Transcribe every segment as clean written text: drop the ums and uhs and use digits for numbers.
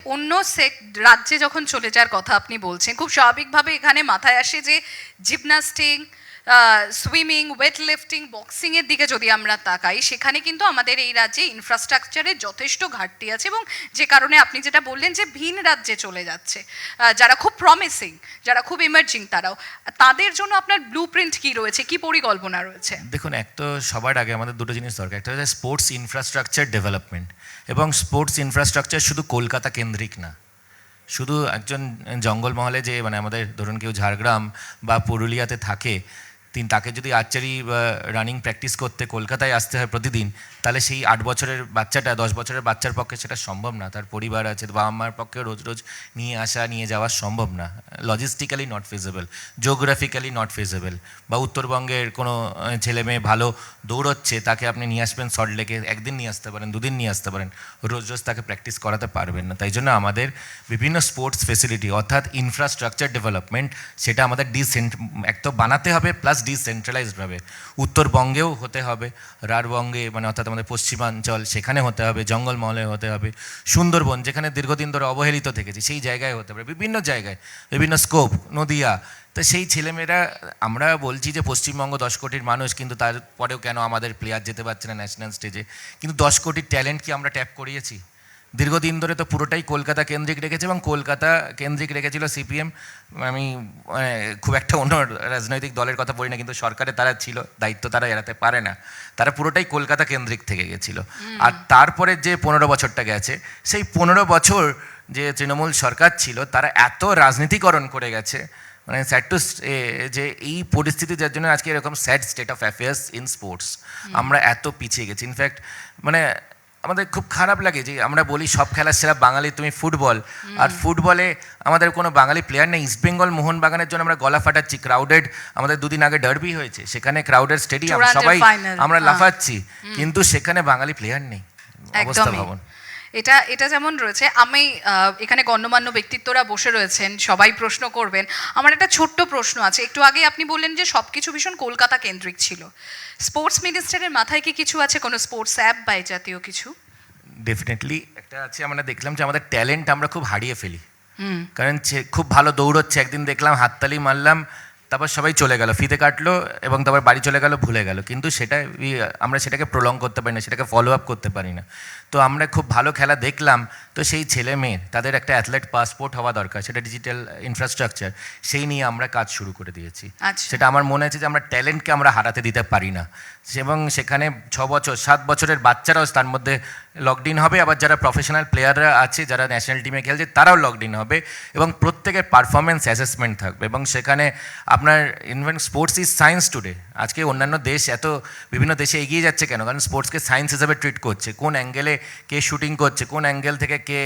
অন্য রাজ্যে যখন চলে যাওয়ার কথা আপনি বলছেন, খুব স্বাভাবিকভাবে এখানে মাথায় আসে যে জিমন্যাস্টিং, সুইমিং, ওয়েট লিফটিং, বক্সিংয়ের দিকে যদি আমরা তাকাই, সেখানে কিন্তু আমাদের এই রাজ্যে ইনফ্রাস্ট্রাকচারের যথেষ্ট ঘাটতি আছে, এবং যে কারণে আপনি যেটা বললেন যে ভিন রাজ্যে চলে যাচ্ছে যারা খুব প্রমিসিং, যারা খুব ইমার্জিং, তাদের জন্য আপনার ব্লু প্রিন্ট কী রয়েছে, কী পরিকল্পনা রয়েছে? দেখুন, এক তো সবার আগে আমাদের দুটো জিনিস দরকার। একটা হচ্ছে স্পোর্টস ইনফ্রাস্ট্রাকচার ডেভেলপমেন্ট, এবং স্পোর্টস ইনফ্রাস্ট্রাকচার শুধু কলকাতা কেন্দ্রিক না। শুধু একজন জঙ্গলমহলে যে আমাদের ধরুন কেউ ঝাড়গ্রাম বা পুরুলিয়াতে থাকে, তাকে যদি আর্চারি বা রানিং প্র্যাকটিস করতে কলকাতায় আসতে হয় প্রতিদিন, তাহলে সেই 8 বছরের বাচ্চাটা 10 বছরের বাচ্চার পক্ষে সেটা সম্ভব না। তার পরিবার আছে, বাবা মার পক্ষে রোজ রোজ নিয়ে যাওয়া সম্ভব না। Logistically not feasible, geographically not feasible. বা উত্তরবঙ্গের কোনো ছেলে মেয়ে ভালো দৌড়চ্ছে, তাকে আপনি নিয়ে আসবেন সল্টলেকে, একদিন নিয়ে আসতে পারেন, দুদিন নিয়ে আসতে পারেন, রোজ রোজ তাকে প্র্যাকটিস করাতে পারবেন না। তাই জন্য আমাদের বিভিন্ন স্পোর্টস ফেসিলিটি অর্থাৎ ইনফ্রাস্ট্রাকচার ডেভেলপমেন্ট, সেটা আমাদের এক তো বানাতে হবে, প্লাস ডিসেন্ট্রালাইজডভাবে উত্তরবঙ্গেও হতে হবে, রাঢ়বঙ্গে অর্থাৎ আমাদের পশ্চিমাঞ্চল সেখানে হতে হবে, জঙ্গলমহলে হতে হবে, সুন্দরবন যেখানে দীর্ঘদিন ধরে অবহেলিত থেকেছি সেই জায়গায় হতে হবে, বিভিন্ন জায়গায় বিভিন্ন স্কোপ, নদিয়া। তো সেই ছেলেমেয়েরা, আমরা বলছি যে পশ্চিমবঙ্গ 10 কোটির মানুষ, কিন্তু তারপরেও কেন আমাদের প্লেয়ার যেতে পারছে না ন্যাশনাল স্টেজে? কিন্তু 10 কোটির ট্যালেন্ট কি আমরা ট্যাপ করিয়েছি? দীর্ঘদিন ধরে তো পুরোটাই কলকাতা কেন্দ্রিক রেখেছে, এবং কলকাতা কেন্দ্রিক রেখেছিল সিপিএম। আমি খুব একটা অন্য রাজনৈতিক দলের কথা বলি না, কিন্তু সরকারে তারা ছিল, দায়িত্ব তারা এড়াতে পারে না। তারা পুরোটাই কলকাতা কেন্দ্রিক থেকে গেছিলো। আর তারপরে যে 15 বছরটা গেছে, সেই 15 বছর যে তৃণমূল সরকার ছিল, তারা এত রাজনীতিকরণ করে গেছে, স্যাড টু যে এই পরিস্থিতি, যার জন্য আজকে এরকম sad state of affairs in sports. আমরা এত পিছিয়ে গেছি। ইনফ্যাক্ট আমাদের খুব খারাপ লাগে যে আমরা বলি সব খেলার সেরা বাঙালি তুমি ফুটবল, আর ফুটবলে আমাদের কোনো বাঙালি প্লেয়ার নেই। ইস্টবেঙ্গল মোহনবাগানের জন্য আমরা গলা ফাটাচ্ছি, ক্রাউডেড, আমাদের দুদিন আগে ডার্বি হয়েছে, সেখানে ক্রাউডেড স্টেডিয়াম, সবাই আমরা লাফাচ্ছি, কিন্তু সেখানে বাঙালি প্লেয়ার নেই। অবস্থা ভাবুন। এটা যেমন রয়েছে, আমি এখানে গণ্যমান্য ব্যক্তিত্বরা বসে রয়েছেন, সবাই প্রশ্ন করবেন। আমার একটা ছোট্ট প্রশ্ন আছে। একটু আগে আপনি বললেন যে সব কিছু ভীষণ কলকাতা কেন্দ্রিক ছিল। স্পোর্টস মিনিস্টারের মাথায় কি কিছু আছে, কোনো স্পোর্টস অ্যাপ বা এই জাতীয় কিছু? ডেফিনেটলি একটা আছে। আমরা দেখলাম যে আমাদের ট্যালেন্ট আমরা খুব হারিয়ে ফেলি। কারণ খুব ভালো দৌড়চ্ছে, একদিন দেখলাম হাততালি মারলাম, তারপর সবাই চলে গেল, ফিতে কাটলো এবং তারপর বাড়ি চলে গেল, ভুলে গেল। কিন্তু আমরা সেটাকে প্রলং করতে পারি না, সেটাকে ফলো আপ করতে পারি না। তো আমরা খুব ভালো খেলা দেখলাম, তো সেই ছেলে মেয়ে তাদের একটা অ্যাথলেট পাসপোর্ট হওয়া দরকার, সেটা ডিজিটাল ইনফ্রাস্ট্রাকচার, সেই নিয়ে আমরা কাজ শুরু করে দিয়েছি। সেটা আমার মনে আছে যে আমরা ট্যালেন্টকে আমরা হারাতে দিতে পারি না, এবং সেখানে 6 বছর 7 বছরের বাচ্চারাও তার মধ্যে লগড ইন হবে, আবার যারা প্রফেশনাল প্লেয়াররা আছে, যারা ন্যাশনাল টিমে খেলছে, তারাও লগড ইন হবে, এবং প্রত্যেকের পারফরমেন্স অ্যাসেসমেন্ট থাকবে। এবং সেখানে আপনার even sports is science today. আজকে অন্যান্য দেশ এত বিভিন্ন দেশে এগিয়ে যাচ্ছে কেন? কারণ স্পোর্টসকে সায়েন্স হিসাবে ট্রিট করছে। কোন অ্যাঙ্গেলে কে শুটিং করছে, কোন অ্যাঙ্গেল থেকে কে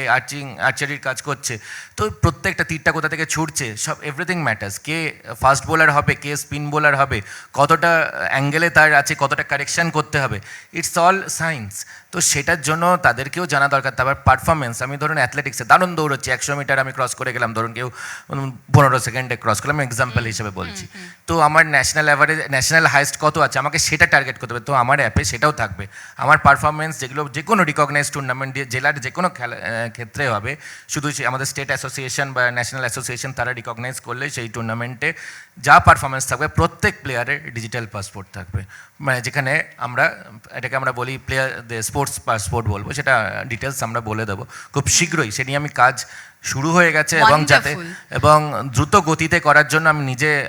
আর্চারির কাজ করছে, তো প্রত্যেকটা তীরটা কোথা থেকে ছুটছে, সব এভরিথিং ম্যাটার্স। কে ফাস্ট বোলার হবে, কে স্পিন বোলার হবে, কতটা অ্যাঙ্গেলে তার আছে, কতটা কারেকশান করতে হবে, ইটস অল সায়েন্স। তো সেটার জন্য তাদেরকেও জানা দরকার। তারপর পারফরমেন্স, আমি ধরুন অ্যাথলেটিক্সে দারুণ দৌড়চ্ছি, 100 মিটার আমি ক্রস করে গেলাম, ধরুন কেউ 15 সেকেন্ডে ক্রস করলাম, এক্সাম্পল হিসেবে বলছি। তো আমার ন্যাশনাল অ্যাভারেজ, ন্যাশনাল হাইস্ট কত আছে, আমাকে সেটা টার্গেট করতে হবে। তো আমার অ্যাপে সেটাও থাকবে। আমার পারফরমেন্স যেগুলো যে কোনো রিকগনাইজ টুর্নামেন্ট দিয়ে জেলার যে কোনো খেলা ক্ষেত্রে হবে, শুধু আমাদের স্টেট অ্যাসোসিয়েশন বা ন্যাশনাল অ্যাসোসিয়েশন তারা রিকগনাইজ করলে সেই টুর্নামেন্টে যা পারফরমেন্স থাকবে, প্রত্যেক প্লেয়ারের ডিজিটাল পাসপোর্ট থাকবে। যেখানে এটাকে আমরা বলি প্লেয়ার স্পোর্টস পাসপোর্ট বলবো, সেটা ডিটেলস আমরা বলে দেবো খুব শীঘ্রই। সে নিয়ে আমি কাজ শুরু হয়ে গেছে, এবং দ্রুত গতিতে করার জন্য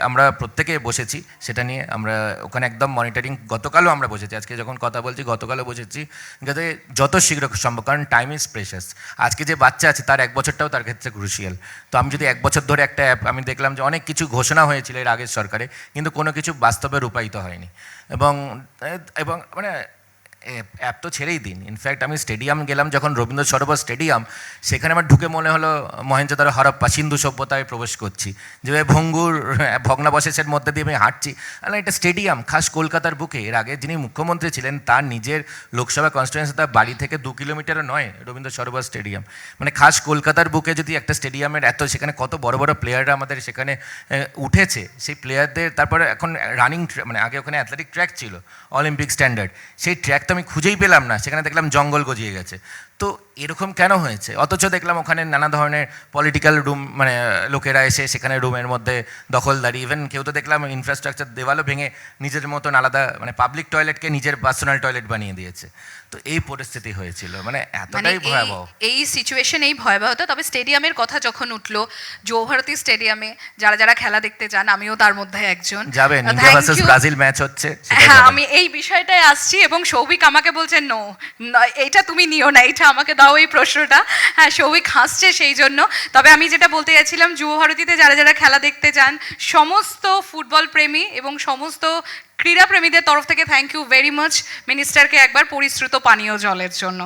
আমরা প্রত্যেকে বসেছি সেটা নিয়ে। আমরা ওখানে একদম মনিটরিং, গতকালও আমরা বসেছি, আজকে যখন কথা বলছি গতকালও বসেছি, যাতে যত শীঘ্র সম্ভব, কারণ টাইম ইজ প্রেশাস। আজকে যে বাচ্চা আছে তার 1 বছরটাও তার ক্ষেত্রে ক্রুশিয়াল। তো আমি যদি 1 বছর ধরে একটা অ্যাপ, আমি দেখলাম যে অনেক কিছু ঘোষণা হয়েছিল এর আগের সরকারে, কিন্তু কোনো কিছু বাস্তবে রূপায়িত হয়নি। এবং অ্যাপ তো ছেড়েই দিন, ইনফ্যাক্ট আমি স্টেডিয়াম গেলাম যখন, রবীন্দ্র সরোবর স্টেডিয়াম, সেখানে আমার ঢুকে মনে হলো মহেঞ্জোদারো হরপ্পা সিন্ধু সভ্যতায় প্রবেশ করছি, যেভাবে ভঙ্গুর ভগ্নাবশেষের মধ্যে দিয়ে আমি হাঁটছি। এটা স্টেডিয়াম, খাস কলকাতার বুকে। এর আগে যিনি মুখ্যমন্ত্রী ছিলেন, তার নিজের লোকসভা কনস্টিটুয়েন্সি, তার বাড়ি থেকে 2 কিলোমিটারও নয় রবীন্দ্র সরোবর স্টেডিয়াম। খাস কলকাতার বুকে যদি একটা স্টেডিয়ামের সেখানে কত বড় বড় প্লেয়াররা আমাদের সেখানে উঠেছে, সেই প্লেয়ারদের, তারপরে এখন রানিং, আগে ওখানে অ্যাথলেটিক ট্র্যাক ছিল অলিম্পিক স্ট্যান্ডার্ড, সেই ট্র্যাক তো আমি খুঁজেই পেলাম না, সেখানে দেখলাম জঙ্গল গজিয়ে গেছে। তো এরকম কেন হয়েছে? অথচ দেখলাম ওখানে নানা ধরনের পলিটিক্যাল রুম, মানে লোকেরা এসে সেখানে রুমের মধ্যে দখলদারি, ইভেন কেউ তো দেখলাম ইনফ্রাস্ট্রাকচার দেওয়ালও ভেঙে নিজের মতন আলাদা, মানে পাবলিক টয়লেটকে নিজের পার্সোনাল টয়লেট বানিয়ে দিয়েছে। তো এই পরিস্থিতি হয়েছিল, মানে এতটাই ভয়াবহ। এই সিচুয়েশন, এই ভয়াবহতা। তবে স্টেডিয়ামের কথা যখন উঠলো, যৌভারতী স্টেডিয়ামে যারা যারা খেলা দেখতে যান, আমিও তার মধ্যে একজন। যাবেন, India Thank versus you. Brazil match হচ্ছে, সেটা হ্যাঁ, যাবেন। আমি এই বিষয়টায় আসছি এবং সৌভিক আমাকে বলছে নো, এইটা তুমি নিও না, এইটা আমাকে দাও এই প্রশ্নটা। হ্যাঁ, সৌভিক হাসছে সেই জন্য। তবে আমি যেটা বলতে যাচ্ছিলাম, যুবভারতীতে যারা যারা খেলা দেখতে যান, সমস্ত ফুটবল প্রেমী এবং সমস্ত ক্রীড়াপ্রেমীদের তরফ থেকে থ্যাংক ইউ ভেরি মাচ মিনিস্টারকে একবার পরিশ্রুত পানীয় জলের জন্য।